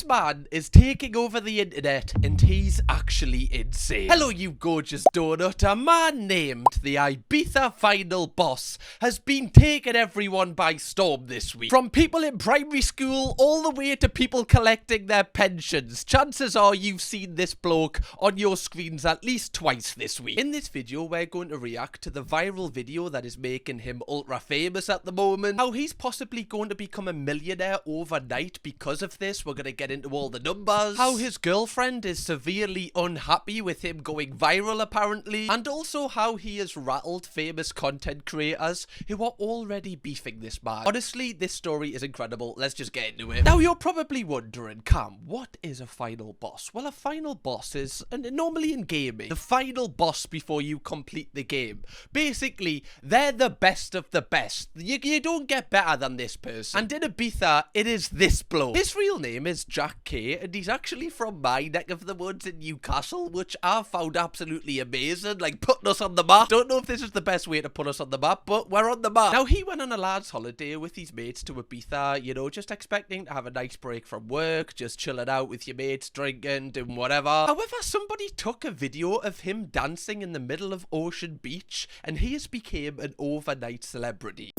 This man is taking over the internet and he's actually insane. Hello you gorgeous donut. A man named the Ibiza Final Boss has been taking everyone by storm this week. From people in primary school all the way to people collecting their pensions. Chances are you've seen this bloke on your screens at least twice this week. In this video we're going to react to the viral video that is making him ultra famous at the moment. How he's possibly going to become a millionaire overnight because of this. We're going to get into all the numbers. How his girlfriend is severely unhappy with him going viral apparently. And also how he has rattled famous content creators who are already beefing this man. Honestly, this story is incredible. Let's just get into it. Now you're probably wondering, Cam, what is a final boss? Well, a final boss is, and normally in gaming, the final boss before you complete the game. Basically, they're the best of the best. You don't get better than this person. And in Ibiza, it is this bloke. His real name is Jack K, and he's actually from my neck of the woods in Newcastle, which I found absolutely amazing, like putting us on the map. Don't know if this is the best way to put us on the map, but we're on the map. Now, he went on a lad's holiday with his mates to Ibiza, you know, just expecting to have a nice break from work, just chilling out with your mates, drinking, doing whatever. However, somebody took a video of him dancing in the middle of Ocean Beach, and he has become an overnight celebrity.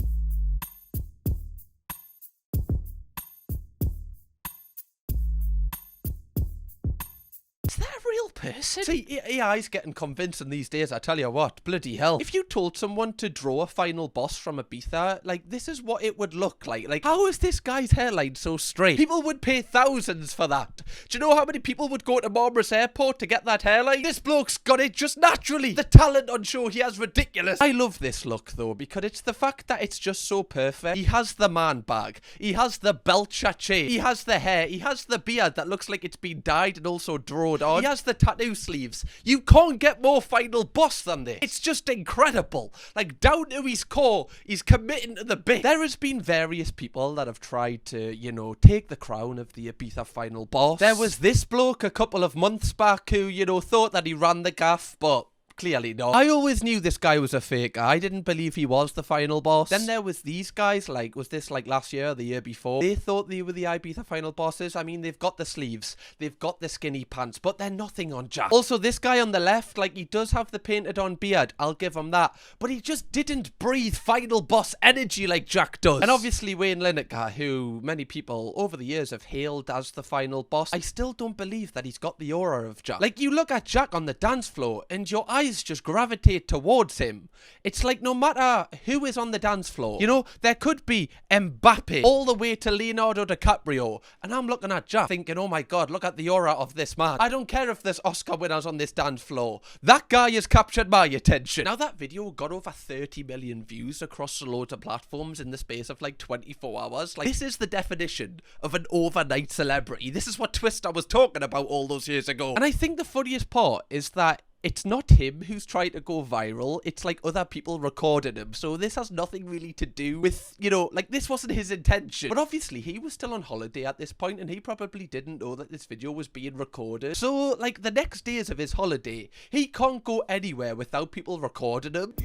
Is that a real person? See, AI's getting convincing these days, I tell you what. Bloody hell. If you told someone to draw a final boss from Ibiza, like, this is what it would look like. Like, how is this guy's hairline so straight? People would pay thousands for that. Do you know how many people would go to Marmaris Airport to get that hairline? This bloke's got it just naturally. The talent on show he has ridiculous. I love this look, though, because it's the fact that it's just so perfect. He has the man bag. He has the belt chache. He has the hair. He has the beard that looks like it's been dyed and also drawn on. He has the tattoo sleeves. You can't get more final boss than this. It's just incredible. Like, down to his core, he's committing to the bit. There has been various people that have tried to, you know, take the crown of the Ibiza Final Boss. There was this bloke a couple of months back who, you know, thought that he ran the gaff, but clearly not. I always knew this guy was a faker. I didn't believe he was the final boss. Then there was these guys, like, was this like last year or the year before? They thought they were the Ibiza final bosses. I mean, they've got the sleeves, they've got the skinny pants, but they're nothing on Jack. Also, this guy on the left, like, he does have the painted on beard. I'll give him that. But he just didn't breathe final boss energy like Jack does. And obviously Wayne Lineker, who many people over the years have hailed as the final boss, I still don't believe that he's got the aura of Jack. Like, you look at Jack on the dance floor and your eyes just gravitate towards him. It's like no matter who is on the dance floor, you know, there could be Mbappe all the way to Leonardo DiCaprio, and I'm looking at Jack thinking, oh my god, look at the aura of this man. I don't care if there's Oscar winners on this dance floor. That guy has captured my attention. Now, that video got over 30 million views across loads of platforms in the space of like 24 hours. Like, this is the definition of an overnight celebrity. This is what Twister was talking about all those years ago. And I think the funniest part is that it's not him who's trying to go viral. It's like other people recording him. So this has nothing really to do with, you know, like, this wasn't his intention. But obviously he was still on holiday at this point and he probably didn't know that this video was being recorded. So, like, the next days of his holiday, he can't go anywhere without people recording him.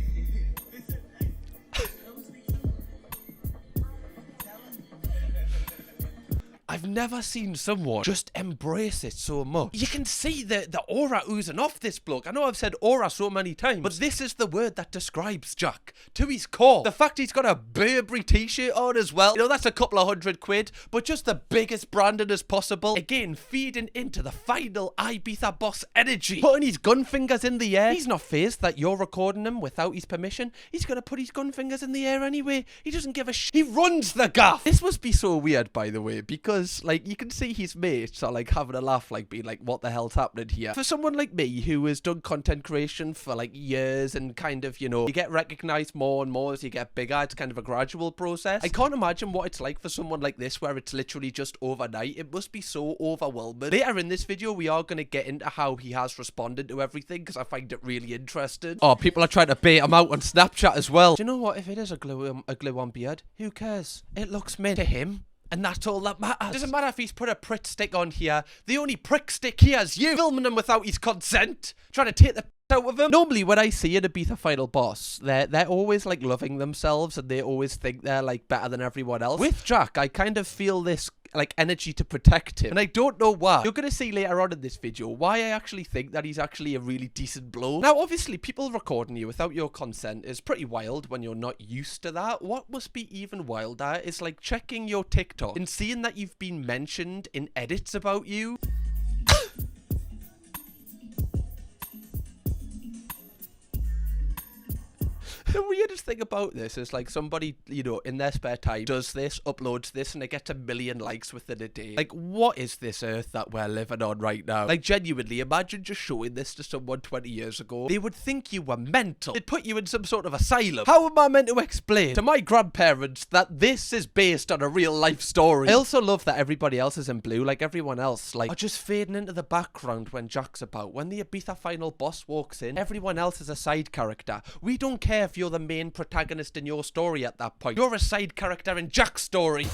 I've never seen someone just embrace it so much. You can see the aura oozing off this bloke. I know I've said aura so many times, but this is the word that describes Jack to his core. The fact he's got a Burberry t-shirt on as well, you know, that's a couple of £100, but just the biggest branding as possible. Again, feeding into the final Ibiza boss energy. Putting his gun fingers in the air. He's not fazed that you're recording him without his permission. He's gonna put his gun fingers in the air anyway. He doesn't give a shit. He runs the gaff. This must be so weird, by the way, because like, you can see his mates are like having a laugh, like being like, what the hell's happening here? For someone like me who has done content creation for like years and kind of, you know, you get recognized more and more as you get bigger. It's kind of a gradual process. I can't imagine what it's like for someone like this where it's literally just overnight. It must be so overwhelming. Later in this video we are going to get into how he has responded to everything because I find it really interesting. Oh, people are trying to bait him out on Snapchat as well. Do you know what? If it is a glue on beard, who cares? It looks mint to him. And that's all that matters. Doesn't matter if he's put a prick stick on here. The only prick stick here is you filming him without his consent. Trying to take the out of him. Normally when I see an Ibiza Final Boss, they're always like loving themselves and they always think they're like better than everyone else. With Jack, I kind of feel this like energy to protect him. And I don't know why. You're gonna see later on in this video why I actually think that he's actually a really decent bloke. Now, obviously, people recording you without your consent is pretty wild when you're not used to that. What must be even wilder is like checking your TikTok and seeing that you've been mentioned in edits about you. The weirdest thing about this is like somebody, you know, in their spare time does this, uploads this, and it gets 1 million likes within a day. Like, what is this earth that we're living on right now? Like, genuinely, imagine just showing this to someone 20 years ago. They would think you were mental. They'd put you in some sort of asylum. How am I meant to explain to my grandparents that this is based on a real life story? I also love that everybody else is in blue, like everyone else, like, are just fading into the background when Jack's about. When the Ibiza Final Boss walks in, everyone else is a side character. We don't care if you're the main protagonist in your story at that point. You're a side character in Jack's story.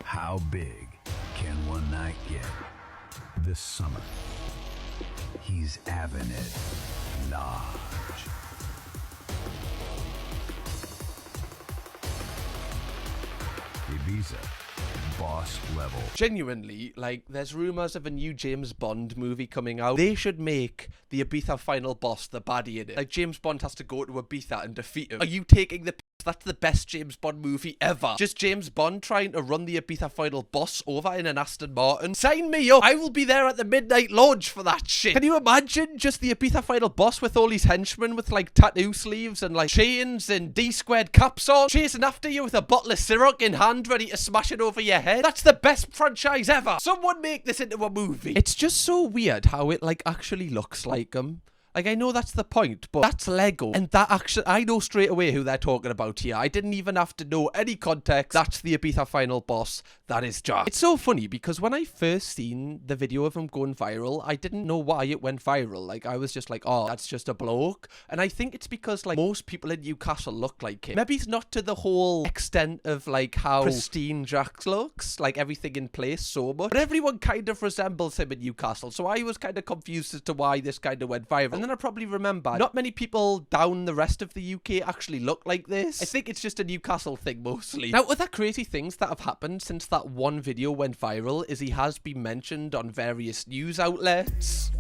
How big can one night get? This summer, he's having it large. Ibiza. Boss level. Genuinely, like, there's rumors of a new James Bond movie coming out. They should make the Ibiza Final Boss the baddie in it. Like, James Bond has to go to Ibiza and defeat him. Are you taking the piss? That's the best James Bond movie ever. Just James Bond trying to run the Ibiza Final Boss over in an Aston Martin. Sign me up. I will be there at the midnight launch for that shit. Can you imagine just the Ibiza Final Boss with all these henchmen with like tattoo sleeves and like chains and D-squared caps on, chasing after you with a bottle of Ciroc in hand, ready to smash it over your head? That's the best franchise ever. Someone make this into a movie. It's just so weird how it like actually looks like him. Like, I know that's the point, but that's Lego. And that actually, I know straight away who they're talking about here. I didn't even have to know any context. That's the Ibiza Final Boss. That is Jack. It's so funny because when I first seen the video of him going viral, I didn't know why it went viral. Like, I was just like, oh, that's just a bloke. And I think it's because, like, most people in Newcastle look like him. Maybe it's not to the whole extent of, like, how pristine Jack looks, like, everything in place so much. But everyone kind of resembles him in Newcastle. So I was kind of confused as to why this kind of went viral. And then I probably remember not many people down the rest of the UK actually look like this. I think it's just a Newcastle thing mostly. Now, other crazy things that have happened since that one video went viral is he has been mentioned on various news outlets.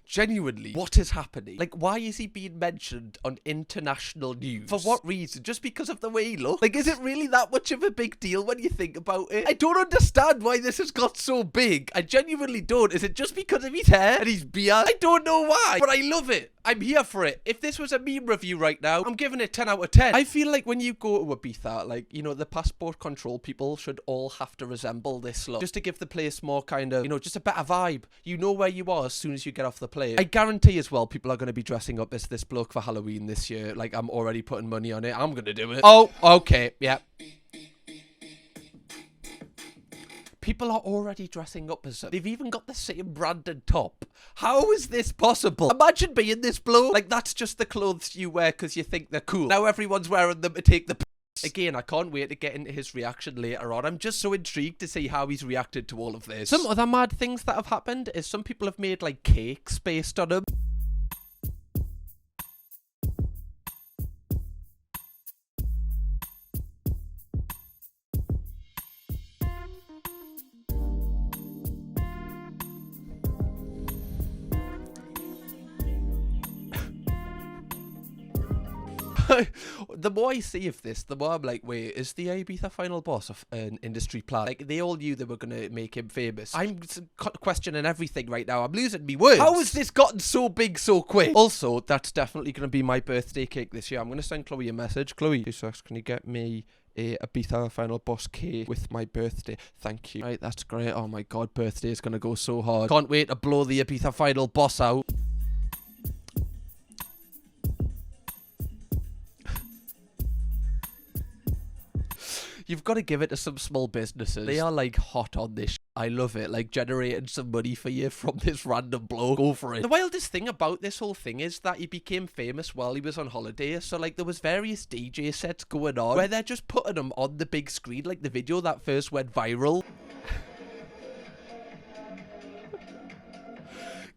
Genuinely, what is happening? Like, why is he being mentioned on international news? For what reason? Just because of the way he looks? Like, is it really that much of a big deal when you think about it? I don't understand why this has got so big. I genuinely don't. Is it just because of his hair and his beard? I don't know why, but I love it. I'm here for it. If this was a meme review right now, I'm giving it 10 out of 10. I feel like when you go to Ibiza, like, you know, the passport control people should all have to resemble this look. Just to give the place more kind of, you know, just a better vibe. You know where you are as soon as you get off the plane. I guarantee as well people are going to be dressing up as this bloke for Halloween this year. Like, I'm already putting money on it. I'm going to do it. Oh, okay. Yeah. People are already dressing up as them. They've even got the same branded top. How is this possible? Imagine being this bloke. Like, that's just the clothes you wear because you think they're cool. Now everyone's wearing them to take the piss. Again, I can't wait to get into his reaction later on. I'm just so intrigued to see how he's reacted to all of this. Some other mad things that have happened is some people have made, like, cakes based on him. The more I see of this, the more I'm like, wait, is the Ibiza Final Boss an industry plan? Like, they all knew they were going to make him famous. I'm questioning everything right now. I'm losing me words. How has this gotten so big so quick? Also, that's definitely going to be my birthday cake this year. I'm going to send Chloe a message. Chloe, can you get me a Ibiza Final Boss cake with my birthday? Thank you. Right, that's great. Oh my god, birthday is going to go so hard. Can't wait to blow the Ibiza Final Boss out. You've got to give it to some small businesses. They are like hot on this. I love it. Like, generating some money for you from this random bloke. Go for it. The wildest thing about this whole thing is that he became famous while he was on holiday. So, like, there was various DJ sets going on where they're just putting him on the big screen, like the video that first went viral.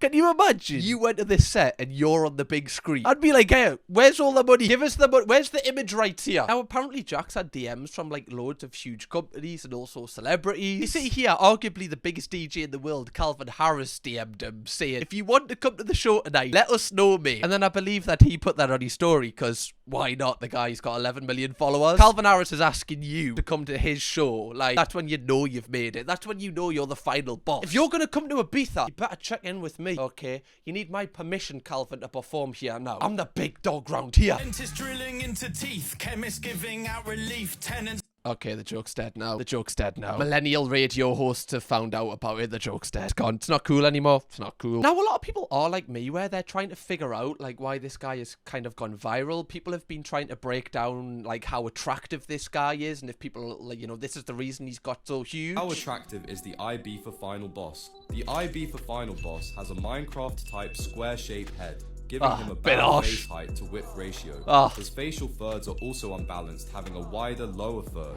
Can you imagine? You went to this set and you're on the big screen. I'd be like, hey, where's all the money? Give us the money. Where's the image rights here? Now, apparently Jack's had DMs from like loads of huge companies and also celebrities. You see here, arguably the biggest DJ in the world, Calvin Harris, DM'd him saying, if you want to come to the show tonight, let us know, mate. And then I believe that he put that on his story because why not? The guy's got 11 million followers. Calvin Harris is asking you to come to his show. Like, that's when you know you've made it. That's when you know you're the final boss. If you're going to come to Ibiza, you better check in with me. Okay, you need my permission, Calvin, to perform here now. I'm the big dog round here. Dentist drilling into teeth, chemist giving out relief, tenants. Okay, the joke's dead now. The joke's dead now. Millennial radio hosts have found out about it. The joke's dead. It's gone. It's not cool anymore. It's not cool. Now, a lot of people are like me, where they're trying to figure out, like, why this guy has kind of gone viral. People have been trying to break down, like, how attractive this guy is, and if people, like, you know, this is the reason he's got so huge. How attractive is the Ibiza Final Boss? The Ibiza Final Boss has a Minecraft-type square-shaped head, giving him a bad face height to width ratio. His facial thirds are also unbalanced, having a wider lower third.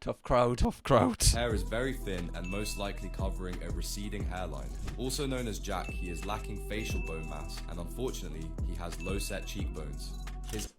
Tough crowd, tough crowd. His hair is very thin and most likely covering a receding hairline. Also known as Jack, he is lacking facial bone mass, and unfortunately, he has low-set cheekbones.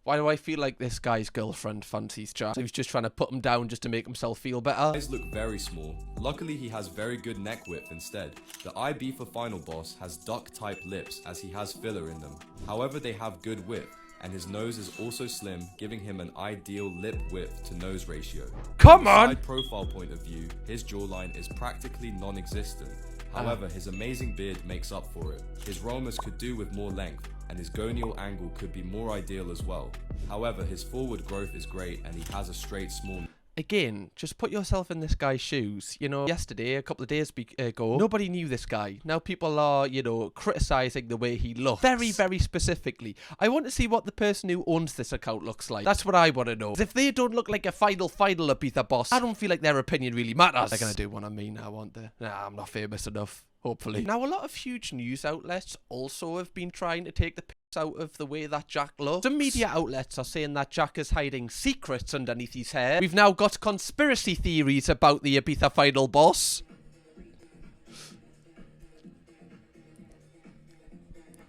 Why do I feel like this guy's girlfriend fancies Jack? He was just trying to put him down just to make himself feel better. His eyes look very small. Luckily, he has very good neck width instead. The Ibiza Final Boss has duck-type lips as he has filler in them. However, they have good width, and his nose is also slim, giving him an ideal lip width to nose ratio. Come From a on! side profile point of view, his jawline is practically non-existent. However, his amazing beard makes up for it. His romas could do with more length, and his gonial angle could be more ideal as well. However, his forward growth is great, and he has a straight small... Again, just put yourself in this guy's shoes. You know, yesterday, a couple of days ago, nobody knew this guy. Now people are, you know, criticizing the way he looks. Very, very specifically. I want to see what the person who owns this account looks like. That's what I want to know. If they don't look like a final Ibiza boss, I don't feel like their opinion really matters. They're going to do one on me now, aren't they? Nah, I'm not famous enough. Hopefully. Now, a lot of huge news outlets also have been trying to take the piss out of the way that Jack looks. Some media outlets are saying that Jack is hiding secrets underneath his hair. We've now got conspiracy theories about the Ibiza Final Boss.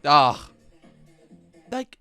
Like,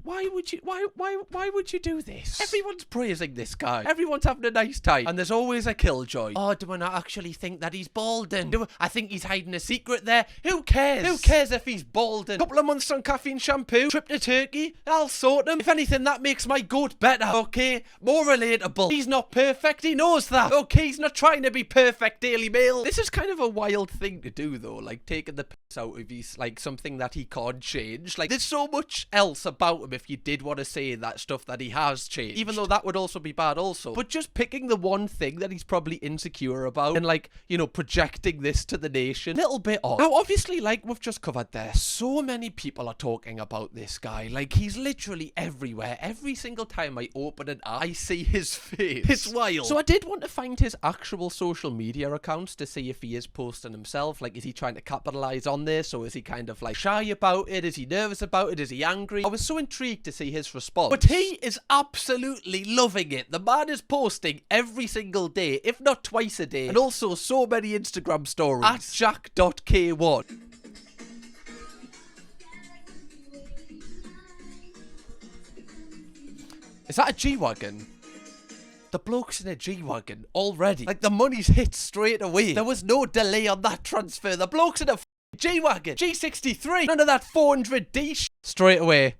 why would you do this? Everyone's praising this guy. Everyone's having a nice time. And there's always a killjoy. Oh, do I not actually think that he's balding? I think he's hiding a secret there. Who cares? Who cares if he's balding? Couple of months on caffeine shampoo, trip to Turkey, I'll sort him. If anything, that makes my goat better, okay? More relatable. He's not perfect, he knows that. Okay, he's not trying to be perfect, Daily Mail. This is kind of a wild thing to do, though. Like, taking the piss out of his, like, something that he can't change. Like, there's so much else about him if you did want to say that stuff that he has changed, even though that would also be bad also. But just picking the one thing that he's probably insecure about and, like, you know, projecting this to the nation, little bit odd. Now, obviously, like we've just covered there, so many people are talking about this guy. Like, he's literally everywhere. Every single time I open an app, I see his face. It's wild. So I did want to find his actual social media accounts to see if he is posting himself. Like, is he trying to capitalize on this, or is he kind of like shy about it? Is he nervous about it? Is he angry? I was so intrigued to see his response. But he is absolutely loving it. The man is posting every single day, if not twice a day, and also so many Instagram stories at jack.k1. Is that a G-Wagon? The bloke's in a G-Wagon already. Like, the money's hit straight away. There was no delay on that transfer. The bloke's in a G-Wagon. G63. None of that 400D straight away.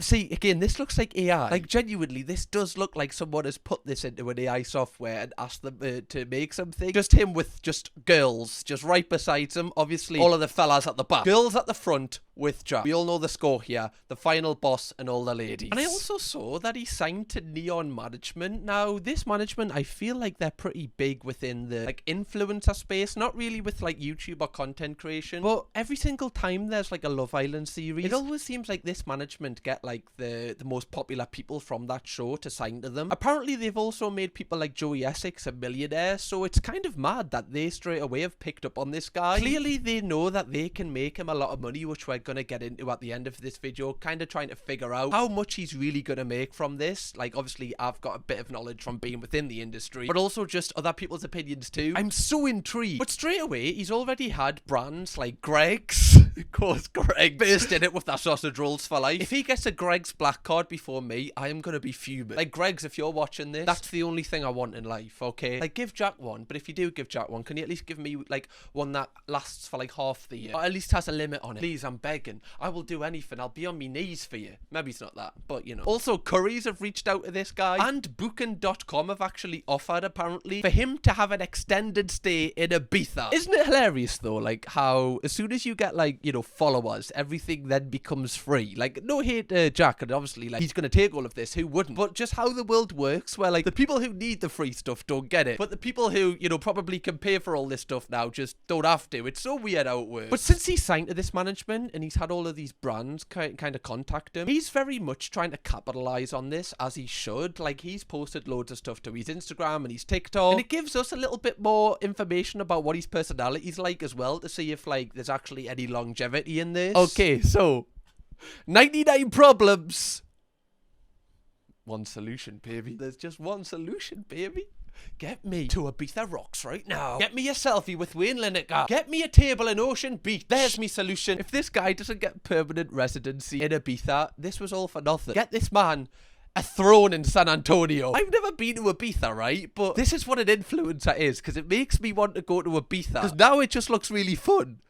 See, again, this looks like AI. Like, genuinely, this does look like someone has put this into an AI software and asked them to make something. Just him with just girls, just right beside him. Obviously, all of the fellas at the back. Girls at the front with Jack. We all know the score here. The final boss and all the ladies. And I also saw that he signed to Neon Management. Now, this management, I feel like they're pretty big within the, like, influencer space. Not really with, like, YouTube or content creation. But every single time there's, like, a Love Island series, it always seems like this management get like the most popular people from that show to sign to them. Apparently they've also made people like Joey Essex a millionaire, so it's kind of mad that they straight away have picked up on this guy. Clearly they know that they can make him a lot of money, which we're gonna get into at the end of this video, kind of trying to figure out how much he's really gonna make from this. Like, obviously I've got a bit of knowledge from being within the industry, but also just other people's opinions too. I'm so intrigued. But straight away he's already had brands like Greg's. Of course, Greg burst in it with their sausage rolls for life. If he gets a Greg's black card before me, I am gonna be fuming. Like, Greg's, if you're watching this, that's the only thing I want in life, okay? Like, give Jack one, but if you do give Jack one, can you at least give me like one that lasts for like half the year, or at least has a limit on it? Please, I'm begging. I will do anything. I'll be on my knees for you. Maybe it's not that, but you know. Also, Currys have reached out to this guy, and Booking.com have actually offered, apparently, for him to have an extended stay in Ibiza. Isn't it hilarious though, like how as soon as you get like, you know, followers, everything then becomes free? Like, no hate to Jack, and obviously like he's gonna take all of this, who wouldn't? But just how the world works, where like the people who need the free stuff don't get it, but the people who, you know, probably can pay for all this stuff now just don't have to. It's so weird how it works. But since he's signed to this management and he's had all of these brands kind of contact him, he's very much trying to capitalize on this, as he should. Like, he's posted loads of stuff to his Instagram and his TikTok, and it gives us a little bit more information about what his personality's like as well, to see if like there's actually any longevity in this. Okay, so 99 problems, one solution, baby. There's just one solution, baby. Get me to Ibiza Rocks right now. Get me a selfie with Wayne Lineker. Get me a table in Ocean Beach. There's me solution. If this guy doesn't get permanent residency in Ibiza, this was all for nothing. Get this man a throne in San Antonio. I've never been to Ibiza, right? But this is what an influencer is, because it makes me want to go to Ibiza, because now it just looks really fun.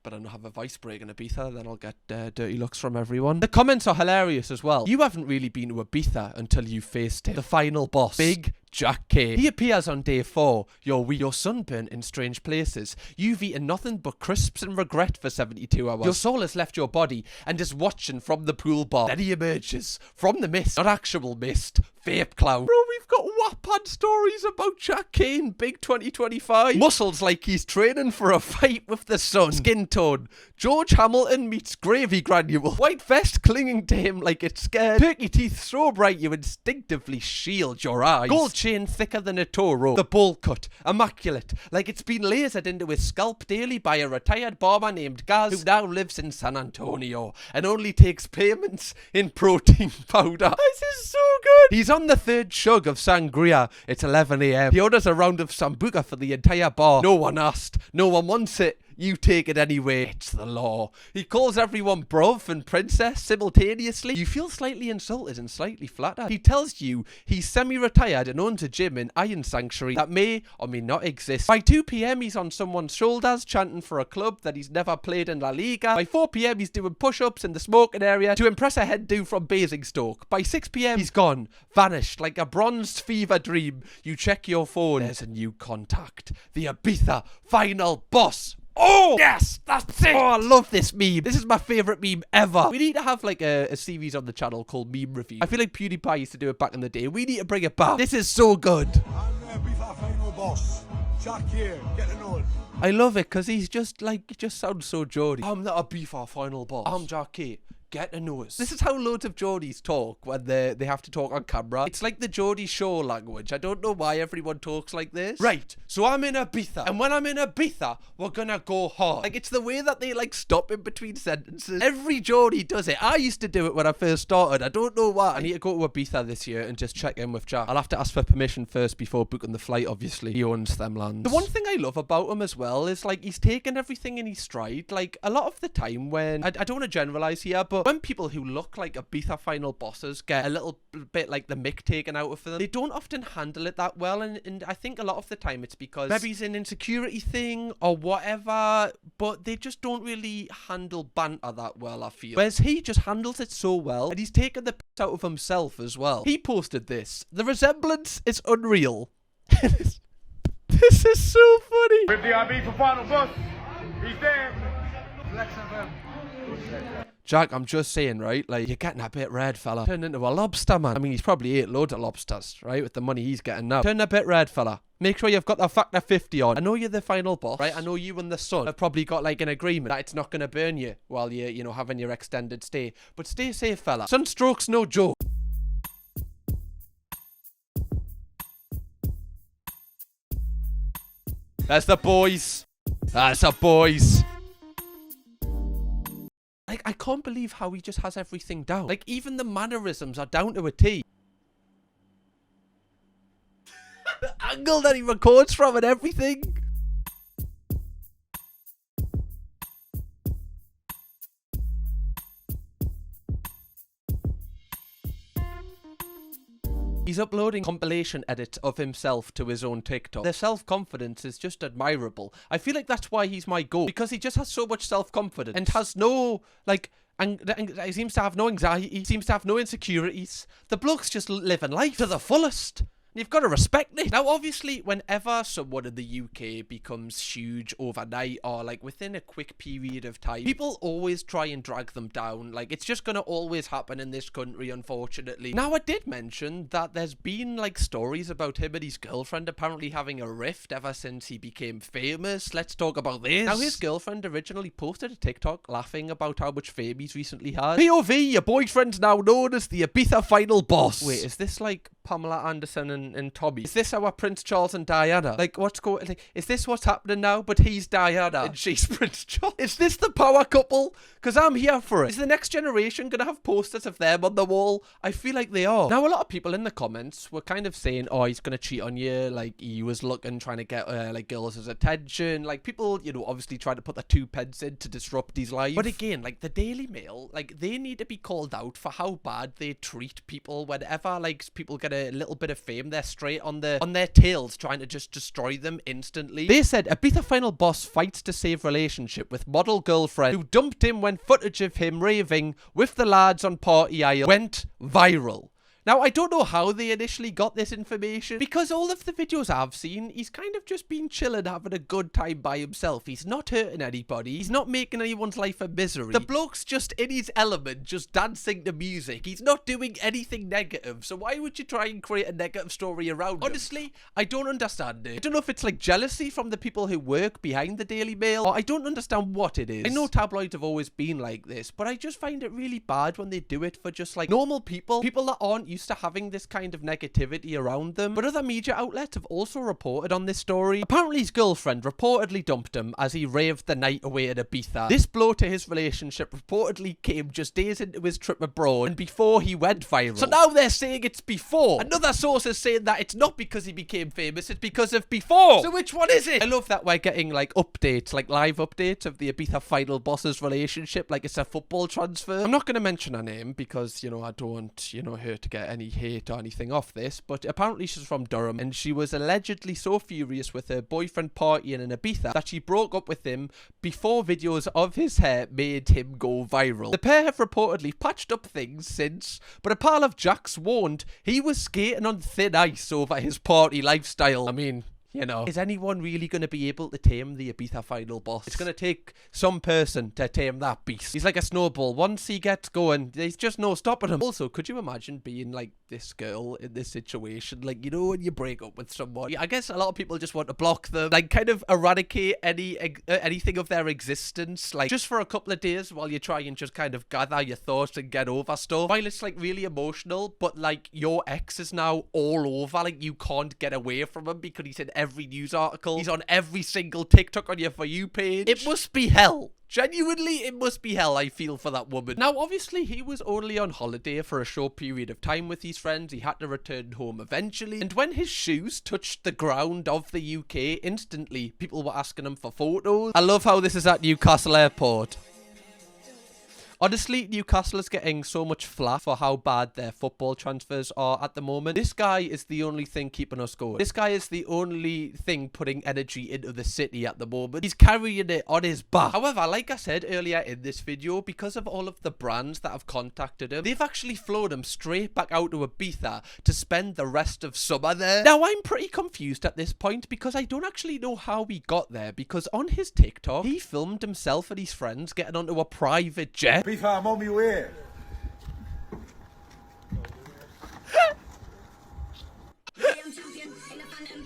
But I don't have a voice break in Ibiza, then I'll get dirty looks from everyone. The comments are hilarious as well. You haven't really been to Ibiza until you faced him. The final boss, Big Jack K. He appears on day 4. You're sunburnt in strange places. You've eaten nothing but crisps and regret for 72 hours. Your soul has left your body and is watching from the pool bar. Then he emerges from the mist, not actual mist, vape cloud. Bro, we've got Wattpad stories about Jack K in Big 2025. Muscles like he's training for a fight with the sun. Skin tone, George Hamilton meets gravy granule. White vest clinging to him like it's scared. Perky teeth so bright you instinctively shield your eyes. Gold chain thicker than a Toro. The bowl cut, immaculate, like it's been lasered into his scalp daily by a retired barber named Gaz, who now lives in San Antonio and only takes payments in protein powder. This is so good. He's on the 3rd chug of sangria. It's 11 AM. He orders a round of sambuca for the entire bar. No one asked. No one wants it. You take it anyway. It's the law. He calls everyone bruv and princess simultaneously. You feel slightly insulted and slightly flattered. He tells you he's semi-retired and owns a gym in Iron Sanctuary that may or may not exist. By 2 PM he's on someone's shoulders chanting for a club that he's never played in La Liga. By 4 PM he's doing push-ups in the smoking area to impress a head dude from Basingstoke. By 6 PM he's gone, vanished like a bronzed fever dream. You check your phone. There's a new contact. The Ibiza Final Boss. Oh, yes, that's it. Oh, I love this meme. This is my favourite meme ever. We need to have like a series on the channel called Meme Review. I feel like PewDiePie used to do it back in the day. We need to bring it back. This is so good. I'm the Ibiza Final Boss. Jack here, get to know it. I love it because he's just like, it just sounds so Geordie. I'm the Ibiza Final Boss. I'm Jack K. Get to know us. This is how loads of Geordies talk when they have to talk on camera. It's like the Geordie Shore language. I don't know why everyone talks like this. Right, so I'm in Ibiza, and when I'm in Ibiza, we're gonna go hard. Like, it's the way that they like stop in between sentences. Every Geordie does it. I used to do it when I first started. I don't know why. I need to go to Ibiza this year and just check in with Jack. I'll have to ask for permission first before booking the flight, obviously. He owns them lands. The one thing I love about him as well is like he's taken everything in his stride. Like, a lot of the time when, I don't want to generalize here, but when people who look like Ibiza Final Bosses get a little bit like the mick taken out of them, they don't often handle it that well, and I think a lot of the time it's because maybe it's an insecurity thing or whatever, but they just don't really handle banter that well, I feel. Whereas he just handles it so well, and he's taken the piss out of himself as well. He posted this. The resemblance is unreal. This is so funny. With the Ibiza Final Boss, he's there. Flex FM. Jack, I'm just saying, right? Like, you're getting a bit red, fella. Turned into a lobster, man. I mean, he's probably ate loads of lobsters, right? With the money he's getting now. Turned a bit red, fella. Make sure you've got the factor 50 on. I know you're the final boss, right? I know you and the sun have probably got like an agreement that it's not going to burn you while you're, you know, having your extended stay. But stay safe, fella. Sunstroke's no joke. That's the boys. That's the boys. Like, I can't believe how he just has everything down. Like, even the mannerisms are down to a T. The angle that he records from and everything. He's uploading compilation edits of himself to his own TikTok. The self-confidence is just admirable. I feel like that's why he's my goal. Because he just has so much self-confidence and has no, like, he seems to have no anxiety, seems to have no insecurities. The bloke's just living life to the fullest. You've got to respect it. Now, obviously, whenever someone in the UK becomes huge overnight or, like, within a quick period of time, people always try and drag them down. Like, it's just going to always happen in this country, unfortunately. Now, I did mention that there's been, like, stories about him and his girlfriend apparently having a rift ever since he became famous. Let's talk about this. Now, his girlfriend originally posted a TikTok laughing about how much fame he's recently had. POV, your boyfriend's now known as the Ibiza Final Boss. Wait, is this, like, Pamela Anderson and Tommy? Is this our Prince Charles and Diana? Like, what's going, like, is this what's happening now? But he's Diana and she's Prince Charles. Is this the power couple? Because I'm here for it. Is the next generation gonna have posters of them on the wall? I feel like they are. Now, a lot of people in the comments were kind of saying, oh, he's gonna cheat on you, like, he was looking, trying to get, like, girls' attention. Like, people, you know, obviously trying to put the 2 pence in to disrupt his life. But again, like, the Daily Mail, like, they need to be called out for how bad they treat people whenever, like, people get a little bit of fame. They're straight on their tails, trying to just destroy them instantly. They said Ibiza Final Boss fights to save relationship with model girlfriend who dumped him when footage of him raving with the lads on party aisle went viral. Now, I don't know how they initially got this information, because all of the videos I've seen, he's kind of just been chilling, having a good time by himself. He's not hurting anybody. He's not making anyone's life a misery. The bloke's just in his element, just dancing to music. He's not doing anything negative, so why would you try and create a negative story around him? Honestly, I don't understand it. I don't know if it's like jealousy from the people who work behind the Daily Mail, or I don't understand what it is. I know tabloids have always been like this, but I just find it really bad when they do it for just like normal people that aren't used to having this kind of negativity around them. But other media outlets have also reported on this story. Apparently his girlfriend reportedly dumped him as he raved the night away at Ibiza. This blow to his relationship reportedly came just days into his trip abroad and before he went viral. So now they're saying it's before. Another source is saying that it's not because he became famous, it's because of before. So which one is it? I love that we're getting like updates, like live updates of the Ibiza Final Boss's relationship like it's a football transfer. I'm not going to mention her name because, you know, I don't want, you know, her to get any hate or anything off this, but apparently she's from Durham and she was allegedly so furious with her boyfriend partying in Ibiza that she broke up with him before videos of his hair made him go viral. The pair have reportedly patched up things since, but a pal of Jack's warned he was skating on thin ice over his party lifestyle. I mean, you know, is anyone really going to be able to tame the Ibiza Final Boss? It's going to take some person to tame that beast. He's like a snowball. Once he gets going, there's just no stopping him. Also, could you imagine being like this girl in this situation? Like, you know, when you break up with someone, I guess a lot of people just want to block them, like kind of eradicate anything of their existence, like just for a couple of days while you try and just kind of gather your thoughts and get over stuff. While it's like really emotional, but like your ex is now all over, like you can't get away from him because he's in every news article, he's on every single TikTok on your For You page. It must be hell. Genuinely, it must be hell, I feel, for that woman. Now, obviously, he was only on holiday for a short period of time with his friends. He had to return home eventually. And when his shoes touched the ground of the UK, instantly, people were asking him for photos. I love how this is at Newcastle Airport. Honestly, Newcastle is getting so much flack for how bad their football transfers are at the moment. This guy is the only thing keeping us going. This guy is the only thing putting energy into the city at the moment. He's carrying it on his back. However, like I said earlier in this video, because of all of the brands that have contacted him, they've actually flown him straight back out to Ibiza to spend the rest of summer there. Now, I'm pretty confused at this point because I don't actually know how he got there, because on his TikTok, he filmed himself and his friends getting onto a private jet. Ibiza, I'm on my way.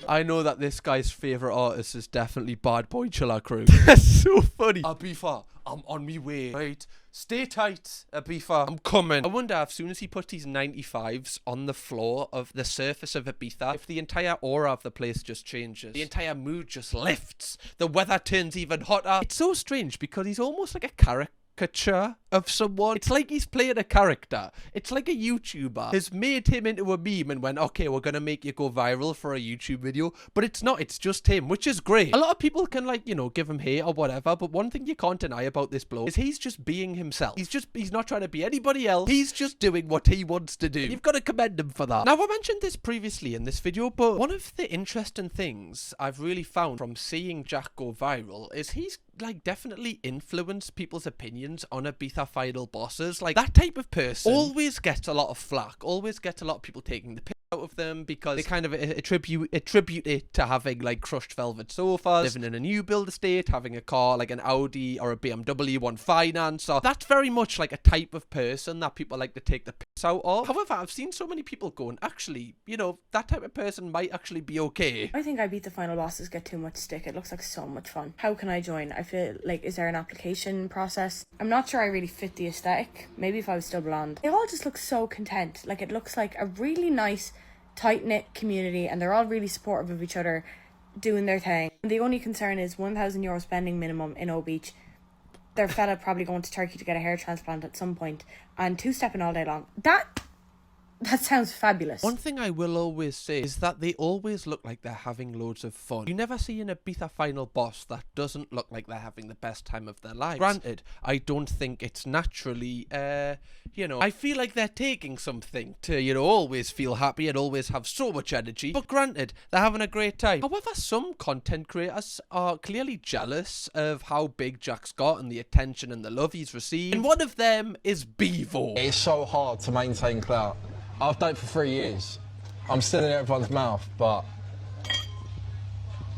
I know that this guy's favourite artist is definitely Bad Boy Chiller Crew. That's so funny. Ibiza, I'm on me way. Right, stay tight, Ibiza. I'm coming. I wonder if soon as he puts these 95s on the floor of the surface of Ibiza, if the entire aura of the place just changes. The entire mood just lifts. The weather turns even hotter. It's so strange because he's almost like a caricature of someone. It's like he's playing a character. It's like a YouTuber has made him into a meme and went, okay, we're gonna make you go viral for a YouTube video, but it's not, it's just him, which is great. A lot of people can, like, you know, give him hate or whatever, but one thing you can't deny about this bloke is he's just being himself. He's not trying to be anybody else. He's just doing what he wants to do. You've got to commend him for that. Now, I mentioned this previously in this video, but one of the interesting things I've really found from seeing Jack go viral is he's like definitely influenced people's opinions on Ibiza Final Bosses. Like, that type of person always gets a lot of flack, always gets a lot of people taking the piss out of them because they kind of attribute it to having like crushed velvet sofas, living in a new build estate, having a car like an Audi or a BMW on finance. So that's very much like a type of person that people like to take the piss out of. However, I've seen so many people going, actually, you know, that type of person might actually be okay. I think Ibiza Final Bosses get too much stick. It looks like so much fun. How can I join? I feel like, is there an application process? I'm not sure I really fit the aesthetic. Maybe if I was still blonde. They all just look so content. Like, it looks like a really nice tight-knit community and they're all really supportive of each other doing their thing. And the only concern is €1,000 spending minimum in O Beach. Their fella probably going to Turkey to get a hair transplant at some point and two-stepping all day long. That sounds fabulous. One thing I will always say is that they always look like they're having loads of fun. You never see an Ibiza Final Boss that doesn't look like they're having the best time of their lives. Granted, I don't think it's naturally, you know, I feel like they're taking something to, you know, always feel happy and always have so much energy. But granted, they're having a great time. However, some content creators are clearly jealous of how big Jack's got and the attention and the love he's received. And one of them is Bevo. It's so hard to maintain clout. I've done it for 3 years. I'm still in everyone's mouth, but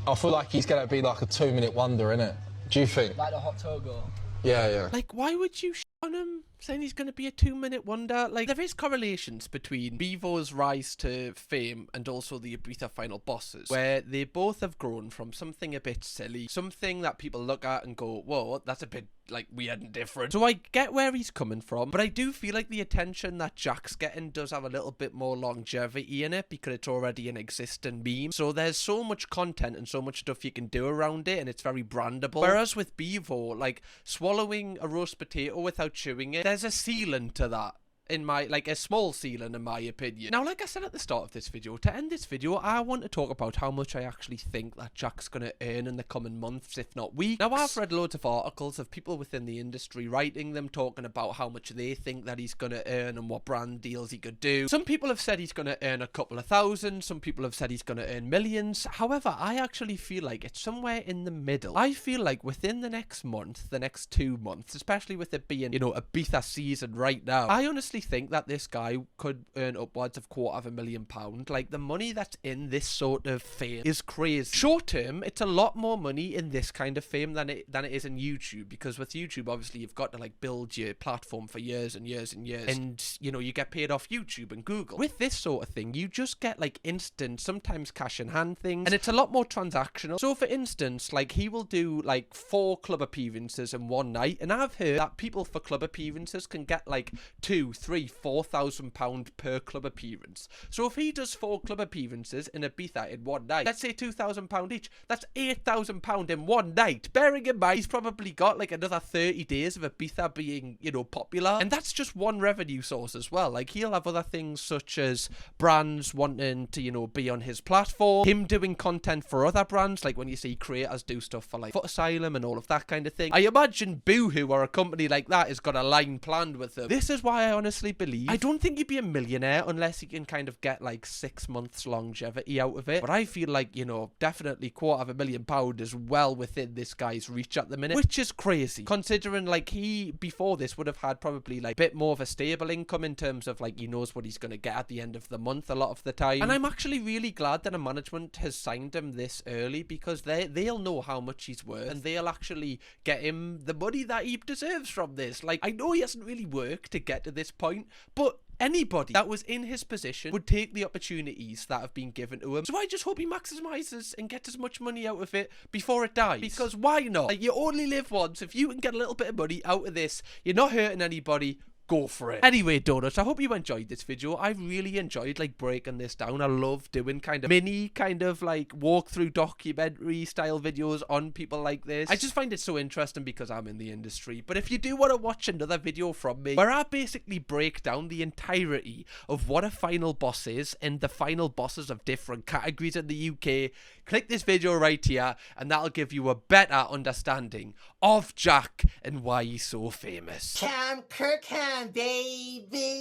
I feel like he's going to be like a 2-minute wonder, innit? Do you think? Like the hot togo. Yeah. Like, why would you on him saying he's going to be a 2-minute wonder? Like, there is correlations between Bevo's rise to fame and also the Ibiza Final Bosses, where they both have grown from something a bit silly, something that people look at and go, whoa, that's a bit like weird and different. So I get where he's coming from, but I do feel like the attention that Jack's getting does have a little bit more longevity in it because it's already an existing meme. So there's so much content and so much stuff you can do around it and it's very brandable. Whereas with Bevo, like swallowing a roast potato without chewing it, there's a ceiling to that. In my, like, a small ceiling in my opinion. Now, like I said at the start of this video, to end this video, I want to talk about how much I actually think that Jack's going to earn in the coming months, if not weeks. Now, I've read loads of articles of people within the industry writing them, talking about how much they think that he's going to earn and what brand deals he could do. Some people have said he's going to earn a couple of thousand, some people have said he's going to earn millions. However, I actually feel like it's somewhere in the middle. I feel like within the next month, the next 2 months, especially with it being, you know, Ibiza season right now, I honestly think that this guy could earn upwards of £250,000. Like, the money that's in this sort of fame is crazy. Short term, it's a lot more money in this kind of fame than it is in YouTube, because with YouTube, obviously, you've got to like build your platform for years and years and years, and you know, you get paid off YouTube and Google. With this sort of thing, you just get like instant, sometimes cash in hand things, and it's a lot more transactional. So for instance, like, he will do like 4 club appearances in one night, and I've heard that people for club appearances can get like £2,000-3,000-4,000 per club appearance. So if he does 4 club appearances in Ibiza in one night, let's say £2,000 each, that's £8,000 in one night. Bearing in mind, he's probably got like another 30 days of Ibiza being, you know, popular, and that's just one revenue source as well. Like, he'll have other things such as brands wanting to, you know, be on his platform, him doing content for other brands, like when you see creators do stuff for like Foot Asylum and all of that kind of thing. I imagine Boohoo or a company like that has got a line planned with them. This is why I honestly believe, I don't think he'd be a millionaire unless he can kind of get like 6 months longevity out of it. But I feel like, you know, definitely £250,000 is well within this guy's reach at the minute, which is crazy considering like he before this would have had probably like a bit more of a stable income in terms of like he knows what he's going to get at the end of the month a lot of the time. And I'm actually really glad that a management has signed him this early, because they'll know how much he's worth and they'll actually get him the money that he deserves from this. Like, I know he hasn't really worked to get to this point, but anybody that was in his position would take the opportunities that have been given to him. So I just hope he maximizes and gets as much money out of it before it dies. Because why not? Like, you only live once. If you can get a little bit of money out of this, you're not hurting anybody. Go for it. Anyway, donuts, I hope you enjoyed this video. I really enjoyed like breaking this down. I love doing kind of mini like walkthrough documentary style videos on people like this. I just find it so interesting because I'm in the industry. But if you do want to watch another video from me where I basically break down the entirety of what a final boss is and the final bosses of different categories in the UK, click this video right here and that'll give you a better understanding of Jack and why he's so famous. Kirkham, baby.